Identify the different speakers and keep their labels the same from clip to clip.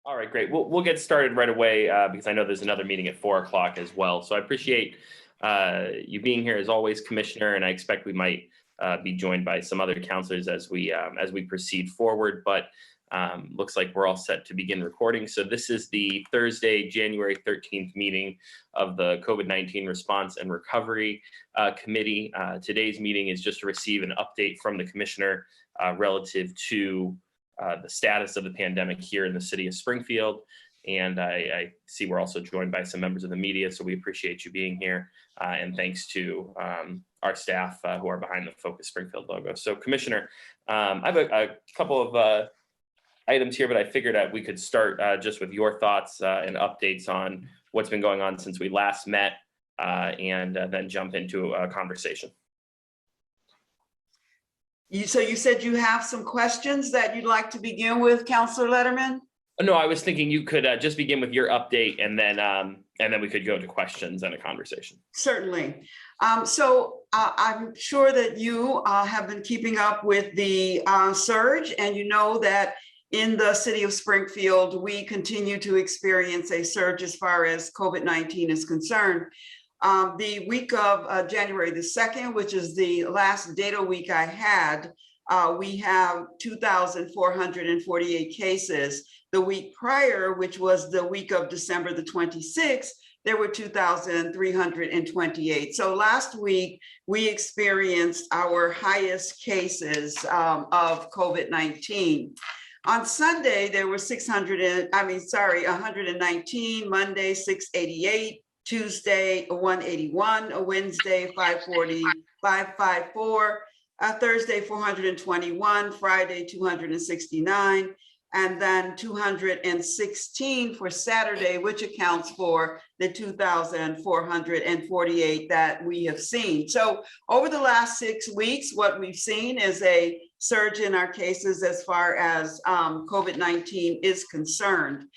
Speaker 1: All right, great. We'll get started right away because I know there's another meeting at 4 o'clock as well. So I appreciate you being here as always, Commissioner, and I expect we might be joined by some other counselors as we proceed forward. But looks like we're all set to begin recording. So this is the Thursday, January 13th meeting of the COVID-19 Response and Recovery Committee. Today's meeting is just to receive an update from the Commissioner relative to the status of the pandemic here in the city of Springfield. And I see we're also joined by some members of the media, so we appreciate you being here. And thanks to our staff who are behind the Focus Springfield logo. So Commissioner, I have a couple of items here, but I figured that we could start just with your thoughts and updates on what's been going on since we last met and then jump into a conversation.
Speaker 2: So you said you have some questions that you'd like to begin with, Councilor Letterman?
Speaker 1: No, I was thinking you could just begin with your update and then we could go to questions and a conversation.
Speaker 2: Certainly. So I'm sure that you have been keeping up with the surge, and you know that in the city of Springfield, we continue to experience a surge as far as COVID-19 is concerned. The week of January the 2nd, which is the last data week I had, we have 2,448 cases. The week prior, which was the week of December the 26th, there were 2,328. So last week, we experienced our highest cases of COVID-19. On Sunday, there were 119, Monday, 688, Tuesday, 181, Wednesday, 540, 554, Thursday, 421, Friday, 269, and then 216 for Saturday, which accounts for the 2,448 that we have seen. So over the last 6 weeks, what we've seen is a surge in our cases as far as COVID-19 is concerned.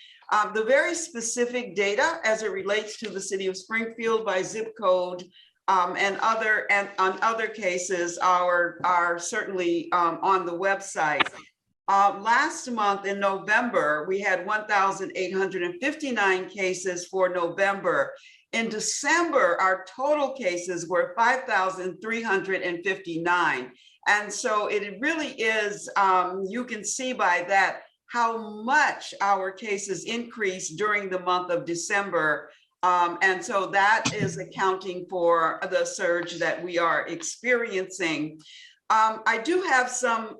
Speaker 2: The very specific data as it relates to the city of Springfield by zip code and on other cases are certainly on the website. Last month in November, we had 1,859 cases for November. In December, our total cases were 5,359. And so it really is, you can see by that how much our cases increased during the month of December. And so that is accounting for the surge that we are experiencing. I do have some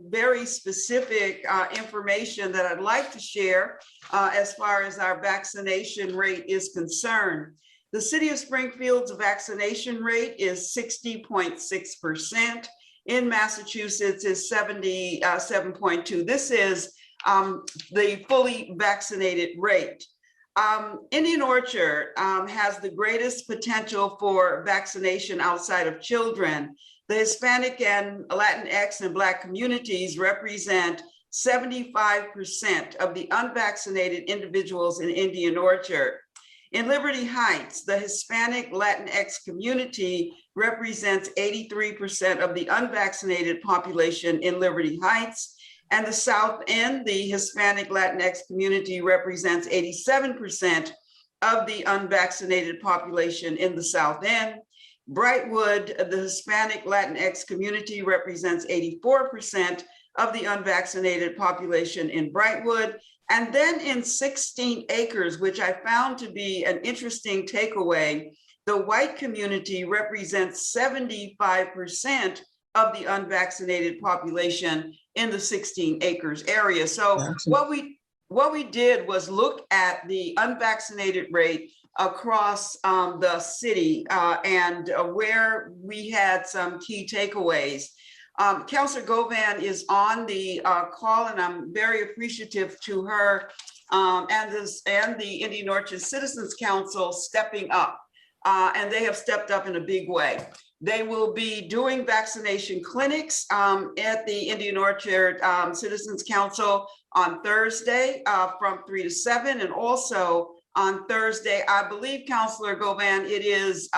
Speaker 2: very specific information that I'd like to share as far as our vaccination rate is concerned. The city of Springfield's vaccination rate is 60.6%. In Massachusetts is 77.2. This is the fully vaccinated rate. Indian Orchard has the greatest potential for vaccination outside of children. The Hispanic and Latinx and Black communities represent 75% of the unvaccinated individuals in Indian Orchard. In Liberty Heights, the Hispanic Latinx community represents 83% of the unvaccinated population in Liberty Heights. And the South End, the Hispanic Latinx community represents 87% of the unvaccinated population in the South End. Brightwood, the Hispanic Latinx community represents 84% of the unvaccinated population in Brightwood. And then in 16 Acres, which I found to be an interesting takeaway, the white community represents 75% of the unvaccinated population in the 16 Acres area. So what we did was look at the unvaccinated rate across the city and where we had some key takeaways. Councilor Govan is on the call, and I'm very appreciative to her and the Indian Orchard Citizens Council stepping up, and they have stepped up in a big way. They will be doing vaccination clinics at the Indian Orchard Citizens Council on Thursday from 3 to 7, and also on Thursday, I believe, Councilor Govan, it is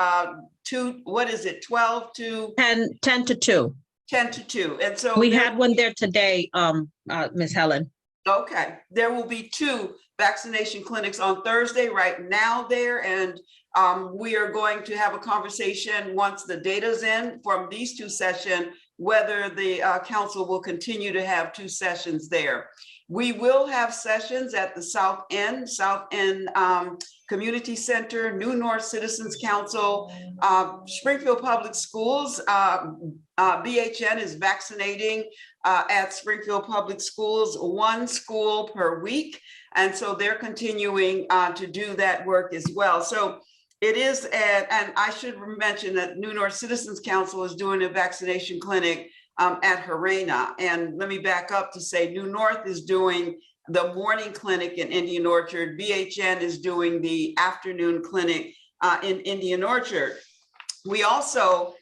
Speaker 2: 12 to
Speaker 3: 10 to 2.
Speaker 2: 10 to 2. And so
Speaker 3: we had one there today, Ms. Helen.
Speaker 2: Okay, there will be 2 vaccination clinics on Thursday right now there, and we are going to have a conversation once the data's in from these 2 sessions, whether the council will continue to have 2 sessions there. We will have sessions at the South End Community Center, New North Citizens Council, Springfield Public Schools. BHN is vaccinating at Springfield Public Schools, 1 school per week. And so they're continuing to do that work as well. So it is, and I should mention that New North Citizens Council is doing a vaccination clinic at Harena. And let me back up to say New North is doing the morning clinic in Indian Orchard. BHN is doing the afternoon clinic in Indian Orchard. We also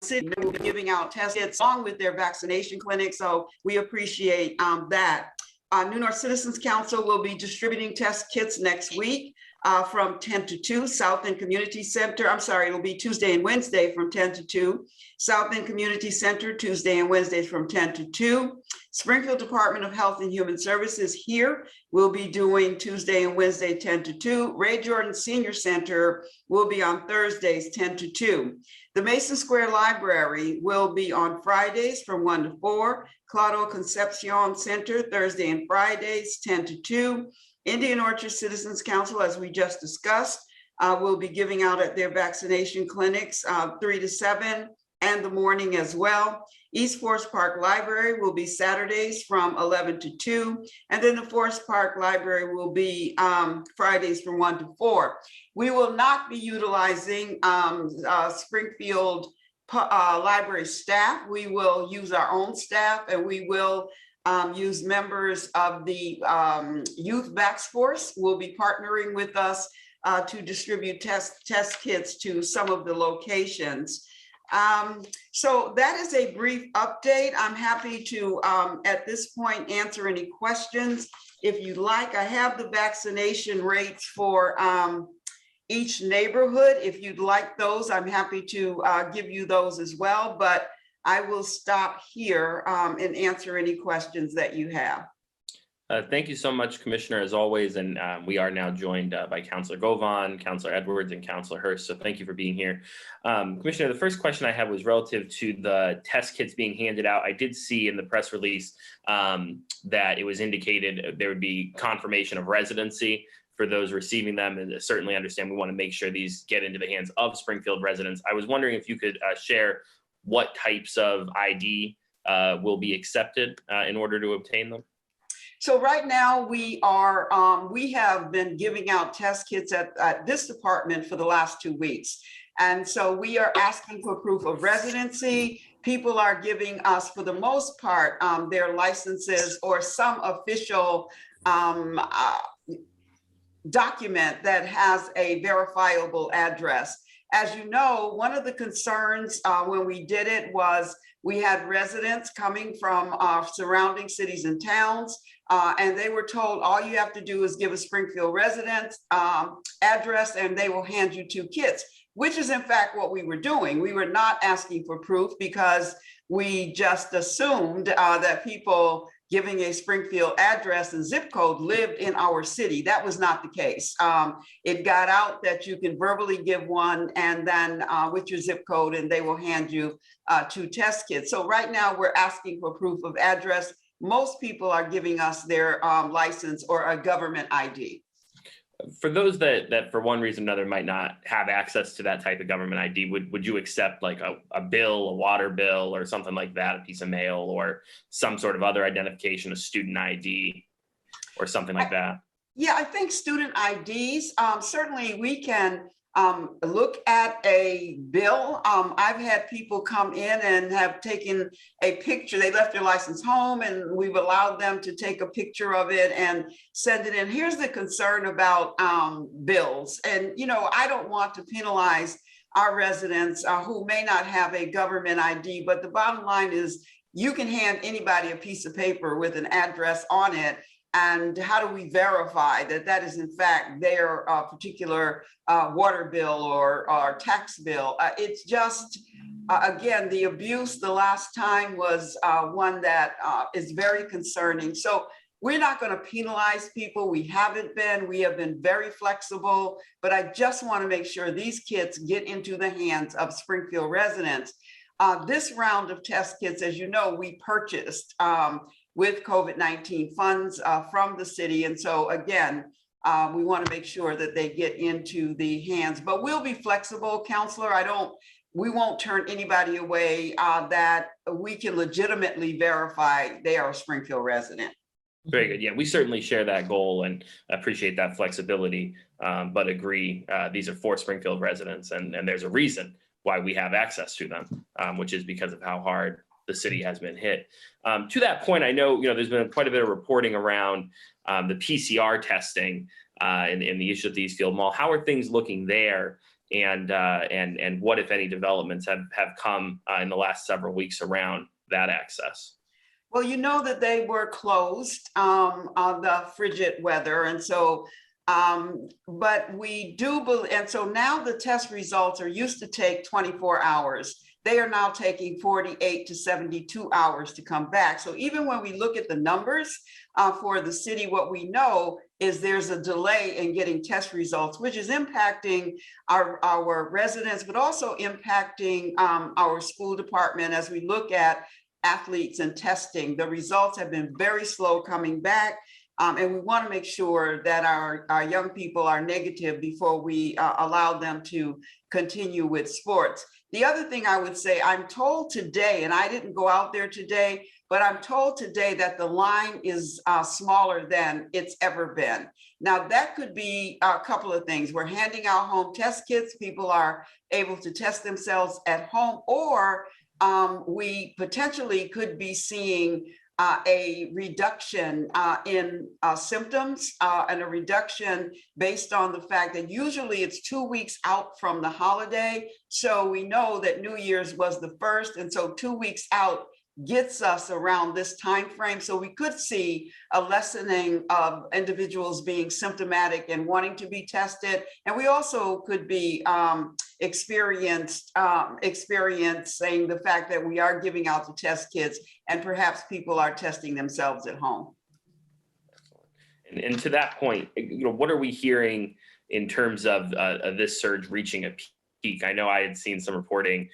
Speaker 2: city will be giving out test kits along with their vaccination clinic. So we appreciate that. New North Citizens Council will be distributing test kits next week from 10 to 2, South End Community Center. I'm sorry, it'll be Tuesday and Wednesday from 10 to 2. South End Community Center, Tuesday and Wednesdays from 10 to 2. Springfield Department of Health and Human Services here will be doing Tuesday and Wednesday 10 to 2. Ray Jordan Senior Center will be on Thursdays 10 to 2. The Mason Square Library will be on Fridays from 1 to 4. Claudio Concepcion Center, Thursday and Fridays, 10 to 2. Indian Orchard Citizens Council, as we just discussed, will be giving out at their vaccination clinics 3 to 7 and the morning as well. East Forest Park Library will be Saturdays from 11 to 2. And then the Forest Park Library will be Fridays from 1 to 4. We will not be utilizing Springfield library staff. We will use our own staff, and we will use members of the Youth Vax Force will be partnering with us to distribute test kits to some of the locations. So that is a brief update. I'm happy to, at this point, answer any questions if you like. I have the vaccination rates for each neighborhood. If you'd like those, I'm happy to give you those as well, but I will stop here and answer any questions that you have.
Speaker 1: Thank you so much, Commissioner, as always. And we are now joined by Councilor Govan, Councilor Edwards, and Councilor Hurst. So thank you for being here. Commissioner, the first question I had was relative to the test kits being handed out. I did see in the press release that it was indicated there would be confirmation of residency for those receiving them, and certainly understand we want to make sure these get into the hands of Springfield residents. I was wondering if you could share what types of ID will be accepted in order to obtain them.
Speaker 2: So right now we are, we have been giving out test kits at this department for the last 2 weeks. And so we are asking for proof of residency. People are giving us, for the most part, their licenses or some official document that has a verifiable address. As you know, one of the concerns when we did it was we had residents coming from surrounding cities and towns, and they were told all you have to do is give a Springfield residence address and they will hand you 2 kits, which is in fact what we were doing. We were not asking for proof because we just assumed that people giving a Springfield address and zip code lived in our city. That was not the case. It got out that you can verbally give one and then with your zip code, and they will hand you 2 test kits. So right now we're asking for proof of address. Most people are giving us their license or a government ID.
Speaker 1: For those that for one reason or another might not have access to that type of government ID, would you accept like a bill, a water bill or something like that, a piece of mail or some sort of other identification, a student ID or something like that?
Speaker 2: Yeah, I think student IDs, certainly we can look at a bill. I've had people come in and have taken a picture. They left their license home and we've allowed them to take a picture of it and send it in. Here's the concern about bills. And, you know, I don't want to penalize our residents who may not have a government ID, but the bottom line is you can hand anybody a piece of paper with an address on it. And how do we verify that that is in fact their particular water bill or tax bill? It's just, again, the abuse the last time was one that is very concerning. So we're not going to penalize people. We haven't been. We have been very flexible, but I just want to make sure these kits get into the hands of Springfield residents. This round of test kits, as you know, we purchased with COVID-19 funds from the city. And so again, we want to make sure that they get into the hands, but we'll be flexible, Counselor. We won't turn anybody away that we can legitimately verify they are a Springfield resident.
Speaker 1: Very good. Yeah, we certainly share that goal and appreciate that flexibility, but agree these are for Springfield residents, and there's a reason why we have access to them, which is because of how hard the city has been hit. To that point, I know there's been quite a bit of reporting around the PCR testing in the issue at the Eastfield Mall. How are things looking there, and what, if any, developments have come in the last several weeks around that access?
Speaker 2: Well, you know that they were closed on the frigid weather. And so, but we do believe, and so now the test results are used to take 24 hours. They are now taking 48 to 72 hours to come back. So even when we look at the numbers for the city, what we know is there's a delay in getting test results, which is impacting our residents, but also impacting our school department as we look at athletes and testing. The results have been very slow coming back. And we want to make sure that our young people are negative before we allow them to continue with sports. The other thing I would say, I'm told today, and I didn't go out there today, but I'm told today that the line is smaller than it's ever been. Now, that could be a couple of things. We're handing out home test kits. People are able to test themselves at home, or we potentially could be seeing a reduction in symptoms and a reduction based on the fact that usually it's 2 weeks out from the holiday. So we know that New Year's was the 1st. And so 2 weeks out gets us around this time frame. So we could see a lessening of individuals being symptomatic and wanting to be tested. And we also could be experiencing the fact that we are giving out the test kits and perhaps people are testing themselves at home.
Speaker 1: And to that point, what are we hearing in terms of this surge reaching a peak? I know I had seen some reporting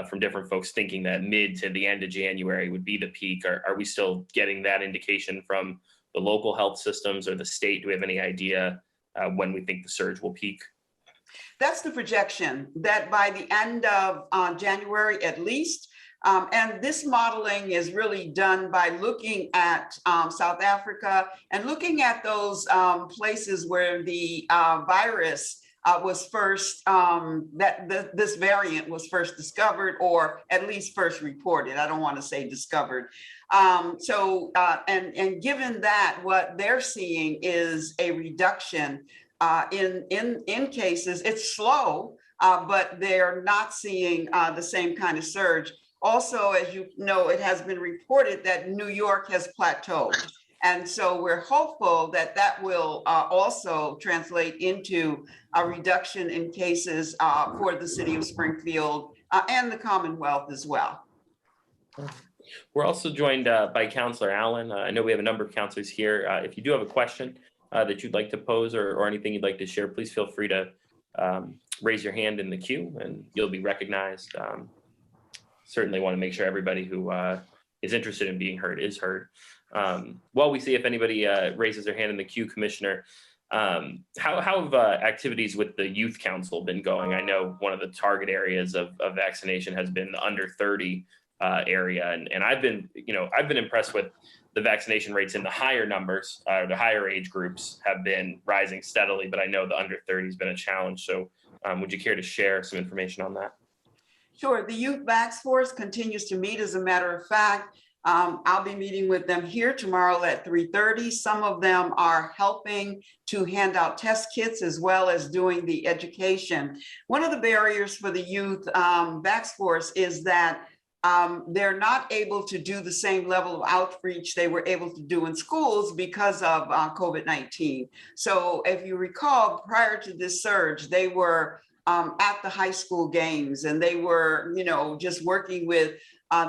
Speaker 1: from different folks thinking that mid to the end of January would be the peak. Are we still getting that indication from the local health systems or the state? Do we have any idea when we think the surge will peak?
Speaker 2: That's the projection, that by the end of January at least. And this modeling is really done by looking at South Africa and looking at those places where the virus was first, this variant was first discovered, or at least first reported. I don't want to say discovered. And given that, what they're seeing is a reduction in cases. It's slow, but they're not seeing the same kind of surge. Also, as you know, it has been reported that New York has plateaued. And so we're hopeful that that will also translate into a reduction in cases for the city of Springfield and the Commonwealth as well.
Speaker 1: We're also joined by Councilor Allen. I know we have a number of councilors here. If you do have a question that you'd like to pose or anything you'd like to share, please feel free to raise your hand in the queue and you'll be recognized. Certainly want to make sure everybody who is interested in being heard is heard. While we see if anybody raises their hand in the queue, Commissioner, how have activities with the Youth Council been going? I know one of the target areas of vaccination has been the under 30 area, and I've been impressed with the vaccination rates in the higher numbers, the higher age groups have been rising steadily, but I know the under 30 has been a challenge. So would you care to share some information on that?
Speaker 2: Sure. The Youth Vax Force continues to meet. As a matter of fact, I'll be meeting with them here tomorrow at 3:30. Some of them are helping to hand out test kits as well as doing the education. One of the barriers for the Youth Vax Force is that they're not able to do the same level of outreach they were able to do in schools because of COVID-19. So if you recall, prior to this surge, they were at the high school games, and they were, just working with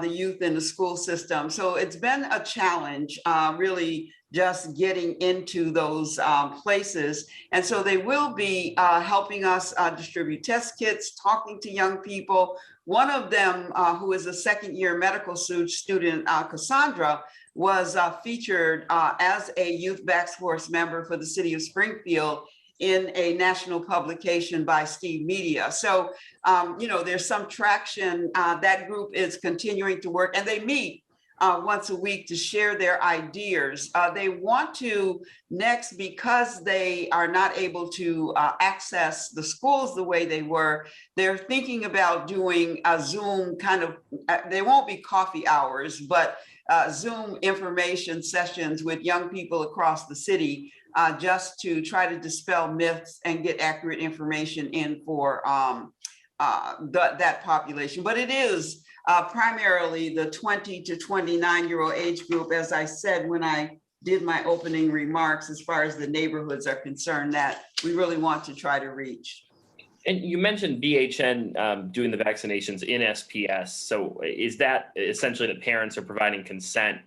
Speaker 2: the youth in the school system. So it's been a challenge, really just getting into those places. And so they will be helping us distribute test kits, talking to young people. One of them, who is a second-year medical student, Cassandra, was featured as a Youth Vax Force member for the city of Springfield in a national publication by Steve Media. So, there's some traction. That group is continuing to work, and they meet once a week to share their ideas. They want to next, because they are not able to access the schools the way they were, they're thinking about doing a Zoom kind of, they won't be coffee hours, but Zoom information sessions with young people across the city, just to try to dispel myths and get accurate information in for that population. But it is primarily the 20 to 29-year-old age group, as I said when I did my opening remarks, as far as the neighborhoods are concerned, that we really want to try to reach.
Speaker 1: And you mentioned BHN doing the vaccinations in SPS. So is that essentially that parents are providing consent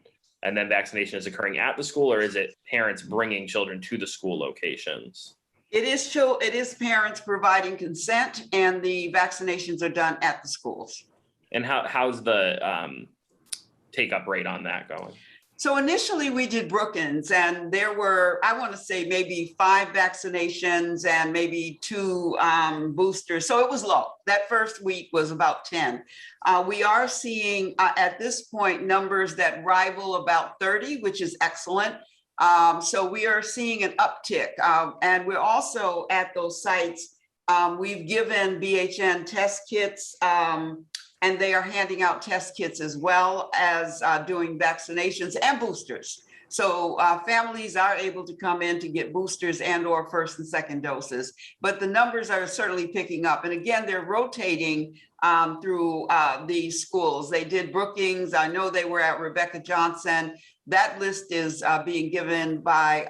Speaker 1: and then vaccination is occurring at the school, or is it parents bringing children to the school locations?
Speaker 2: It is parents providing consent, and the vaccinations are done at the schools.
Speaker 1: And how's the take-up rate on that going?
Speaker 2: So initially we did Brookings, and there were, I want to say, maybe 5 vaccinations and maybe 2 boosters. So it was low. That first week was about 10. We are seeing at this point numbers that rival about 30, which is excellent. So we are seeing an uptick, and we're also at those sites. We've given BHN test kits, and they are handing out test kits as well as doing vaccinations and boosters. So families are able to come in to get boosters and or first and second doses, but the numbers are certainly picking up. And again, they're rotating through these schools. They did Brookings. I know they were at Rebecca Johnson. That list is being given by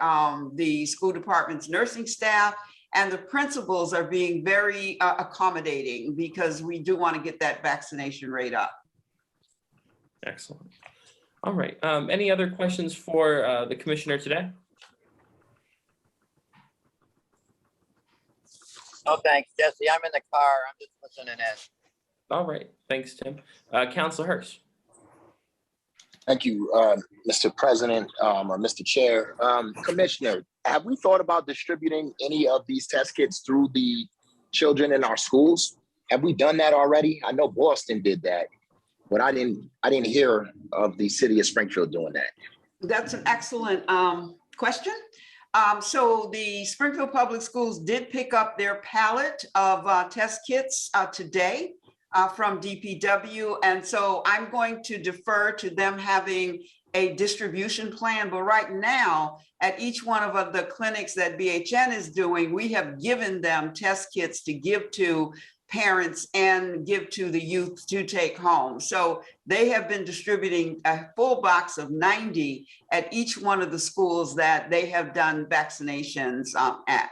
Speaker 2: the school department's nursing staff. And the principals are being very accommodating, because we do want to get that vaccination rate up.
Speaker 1: Excellent. All right. Any other questions for the commissioner today?
Speaker 3: No, thanks, Jesse. I'm in the car. I'm just listening in.
Speaker 1: All right. Thanks, Tim. Councilor Hirsch.
Speaker 4: Thank you, Mr. President, or Mr. Chair. Commissioner, have we thought about distributing any of these test kits through the children in our schools? Have we done that already? I know Boston did that, but I didn't hear of the city of Springfield doing that.
Speaker 2: That's an excellent question. So the Springfield Public Schools did pick up their pallet of test kits today from DPW. And so I'm going to defer to them having a distribution plan. But right now, at each one of the clinics that BHN is doing, we have given them test kits to give to parents and give to the youth to take home. So they have been distributing a full box of 90 at each one of the schools that they have done vaccinations at.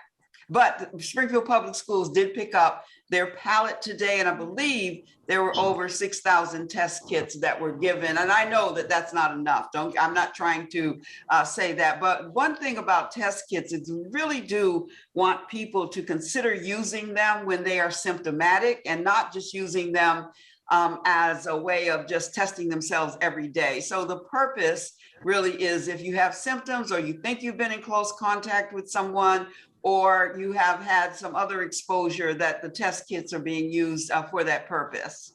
Speaker 2: But the Springfield Public Schools did pick up their pallet today, and I believe there were over 6,000 test kits that were given. And I know that that's not enough. I'm not trying to say that. But one thing about test kits is we really do want people to consider using them when they are symptomatic, and not just using them as a way of just testing themselves every day. So the purpose really is, if you have symptoms, or you think you've been in close contact with someone, or you have had some other exposure, that the test kits are being used for that purpose.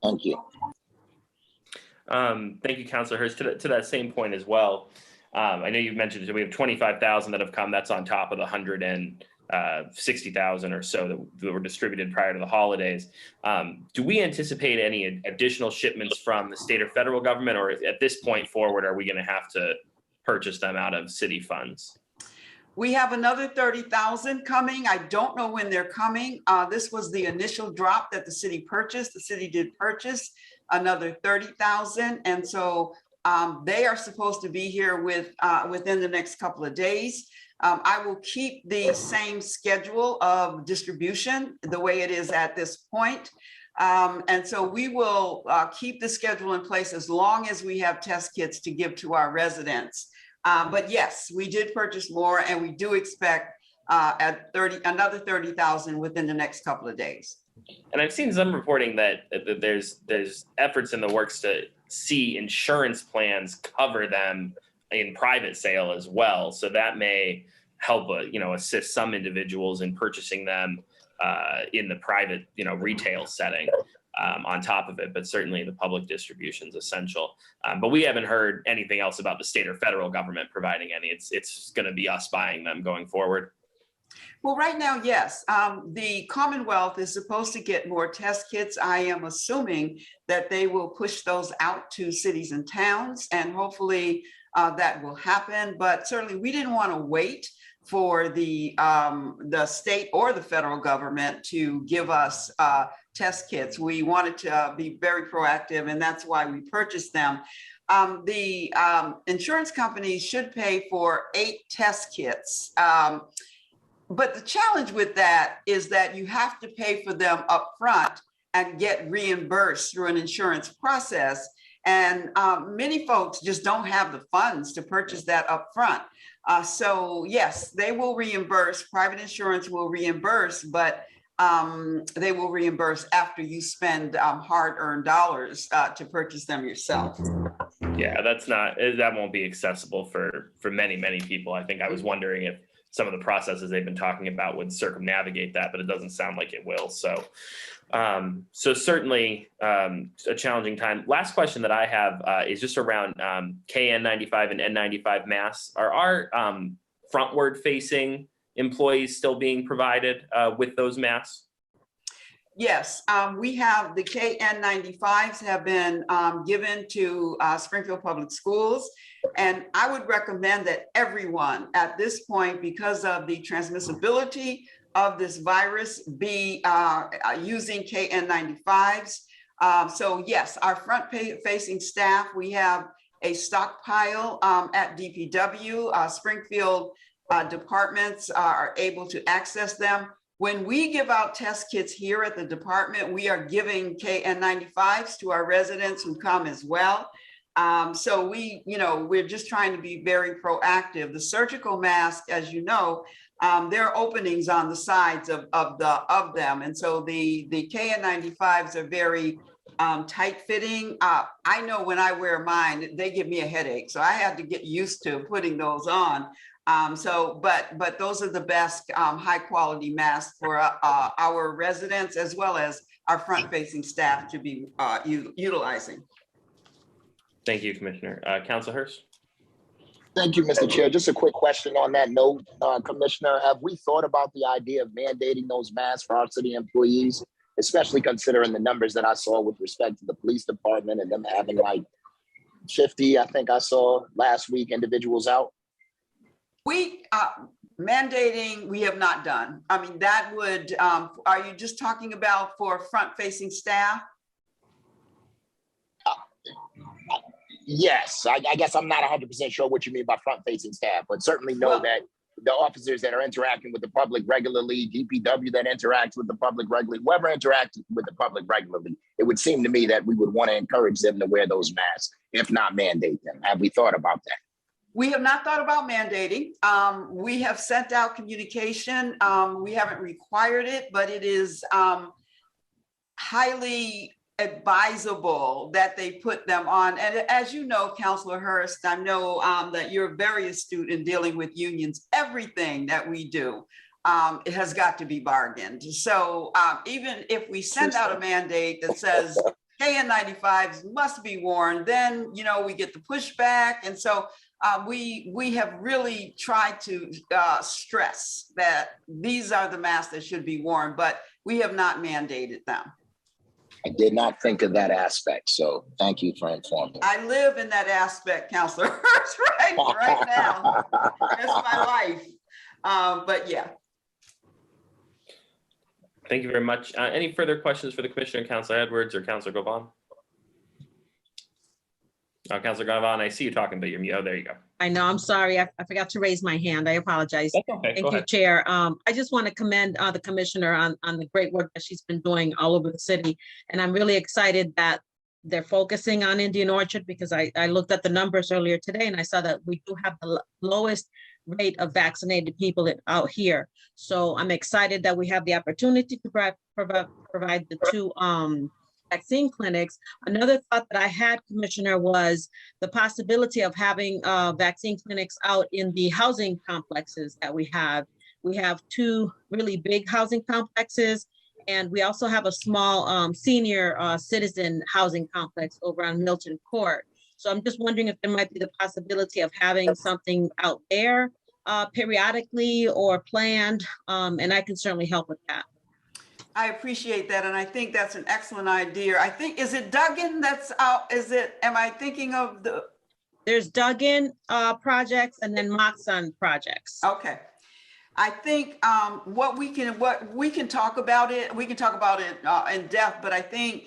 Speaker 4: Thank you.
Speaker 1: Thank you, Councilor Hirsch. To that same point as well, I know you've mentioned that we have 25,000 that have come. That's on top of the 160,000 or so that were distributed prior to the holidays. Do we anticipate any additional shipments from the state or federal government, or at this point forward, are we going to have to purchase them out of city funds?
Speaker 2: We have another 30,000 coming. I don't know when they're coming. This was the initial drop that the city purchased. The city did purchase another 30,000. And so they are supposed to be here within the next couple of days. I will keep the same schedule of distribution the way it is at this point. And so we will keep the schedule in place as long as we have test kits to give to our residents. But yes, we did purchase more, and we do expect another 30,000 within the next couple of days.
Speaker 1: And I've seen some reporting that there's efforts in the works to see insurance plans cover them in private sale as well. So that may help, assist some individuals in purchasing them in the private, retail setting on top of it. But certainly the public distribution is essential. But we haven't heard anything else about the state or federal government providing any. It's going to be us buying them going forward.
Speaker 2: Well, right now, yes. The Commonwealth is supposed to get more test kits. I am assuming that they will push those out to cities and towns, and hopefully that will happen. But certainly we didn't want to wait for the state or the federal government to give us test kits. We wanted to be very proactive, and that's why we purchased them. The insurance companies should pay for 8 test kits. But the challenge with that is that you have to pay for them up front and get reimbursed through an insurance process. And many folks just don't have the funds to purchase that up front. So yes, they will reimburse, private insurance will reimburse, but they will reimburse after you spend hard-earned dollars to purchase them yourself.
Speaker 1: Yeah, that won't be accessible for many, many people. I think I was wondering if some of the processes they've been talking about would circumnavigate that, but it doesn't sound like it will. So, certainly a challenging time. Last question that I have is just around KN95 and N95 masks. Are our frontward facing employees still being provided with those masks?
Speaker 2: Yes, we have the KN95s have been given to Springfield Public Schools. And I would recommend that everyone at this point, because of the transmissibility of this virus, be using KN95s. So yes, our front-facing staff, we have a stockpile at DPW. Springfield departments are able to access them. When we give out test kits here at the department, we are giving KN95s to our residents who come as well. So we're just trying to be very proactive. The surgical mask, as you know, there are openings on the sides of them. And so the KN95s are very tight fitting. I know when I wear mine, they give me a headache. So I had to get used to putting those on. But those are the best high quality masks for our residents as well as our front facing staff to be utilizing.
Speaker 1: Thank you, Commissioner. Councilor Hurst.
Speaker 4: Thank you, Mr. Chair. Just a quick question on that note, Commissioner. Have we thought about the idea of mandating those masks for our city employees, especially considering the numbers that I saw with respect to the police department and them having like 50, I think I saw last week, individuals out?
Speaker 2: Mandating, we have not done. I mean, that would, are you just talking about for front-facing staff?
Speaker 4: Yes, I guess I'm not 100% sure what you mean by front-facing staff, but certainly know that the officers that are interacting with the public regularly, DPW that interacts with the public regularly, whoever interacts with the public regularly, it would seem to me that we would want to encourage them to wear those masks, if not mandate them. Have we thought about that?
Speaker 2: We have not thought about mandating. We have sent out communication. We haven't required it, but it is highly advisable that they put them on. And as you know, Councilor Hurst, I know that you're very astute in dealing with unions. Everything that we do, it has got to be bargained. So even if we send out a mandate that says KN95s must be worn, then we get the pushback. And so we have really tried to stress that these are the masks that should be worn, but we have not mandated them.
Speaker 4: I did not think of that aspect, so thank you for informing me.
Speaker 2: I live in that aspect, Councilor Hurst, right now. That's my life. But yeah.
Speaker 1: Thank you very much. Any further questions for the Commissioner, Councilor Edwards or Councilor Govan? Councilor Govan, I see you talking, but you're mute. Oh, there you go.
Speaker 5: I know, I'm sorry. I forgot to raise my hand. I apologize.
Speaker 1: That's okay.
Speaker 5: Thank
Speaker 1: Go
Speaker 5: you,
Speaker 1: ahead.
Speaker 5: Chair. I just want to commend the Commissioner on the great work that she's been doing all over the city. And I'm really excited that they're focusing on Indian Orchard because I looked at the numbers earlier today and I saw that we do have the lowest rate of vaccinated people out here. So I'm excited that we have the opportunity to provide the two vaccine clinics. Another thought that I had, Commissioner, was the possibility of having vaccine clinics out in the housing complexes that we have. We have two really big housing complexes, and we also have a small senior citizen housing complex over on Milton Court. So I'm just wondering if there might be the possibility of having something out there periodically or planned, and I can certainly help with that.
Speaker 2: I appreciate that, and I think that's an excellent idea. I think, is it Duggan that's out? Am I thinking of the?
Speaker 5: There's Duggan projects and then Moxon projects.
Speaker 2: Okay. I think what we can talk about it, in depth, but I think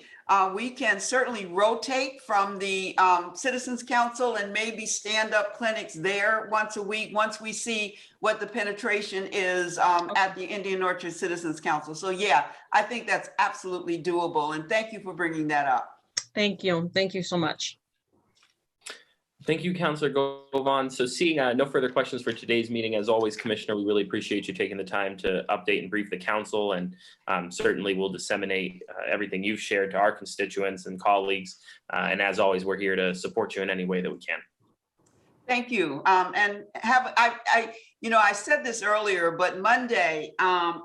Speaker 2: we can certainly rotate from the Citizens Council and maybe stand up clinics there once a week, once we see what the penetration is at the Indian Orchard Citizens Council. So yeah, I think that's absolutely doable. And thank you for bringing that up.
Speaker 5: Thank you. Thank you so much.
Speaker 1: Thank you, Councilor Govan. So seeing no further questions for today's meeting, as always, Commissioner, we really appreciate you taking the time to update and brief the council, and certainly we'll disseminate everything you've shared to our constituents and colleagues. And as always, we're here to support you in any way that we can.
Speaker 2: Thank you. And I said this earlier, but Monday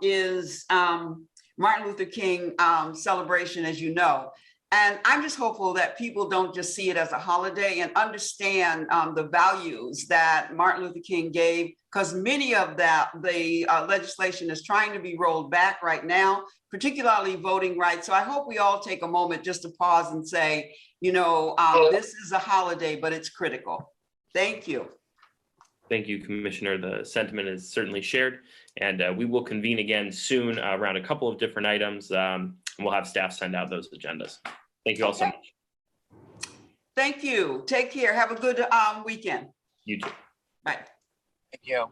Speaker 2: is Martin Luther King celebration, as you know. And I'm just hopeful that people don't just see it as a holiday and understand the values that Martin Luther King gave, because many of the legislation is trying to be rolled back right now, particularly voting rights. So I hope we all take a moment just to pause and say, this is a holiday, but it's critical. Thank you.
Speaker 1: Thank you, Commissioner. The sentiment is certainly shared, and we will convene again soon around a couple of different items. We'll have staff send out those agendas. Thank you all so much.
Speaker 2: Thank you. Take care. Have a good weekend.
Speaker 1: You too.
Speaker 2: Bye.
Speaker 3: Thank you.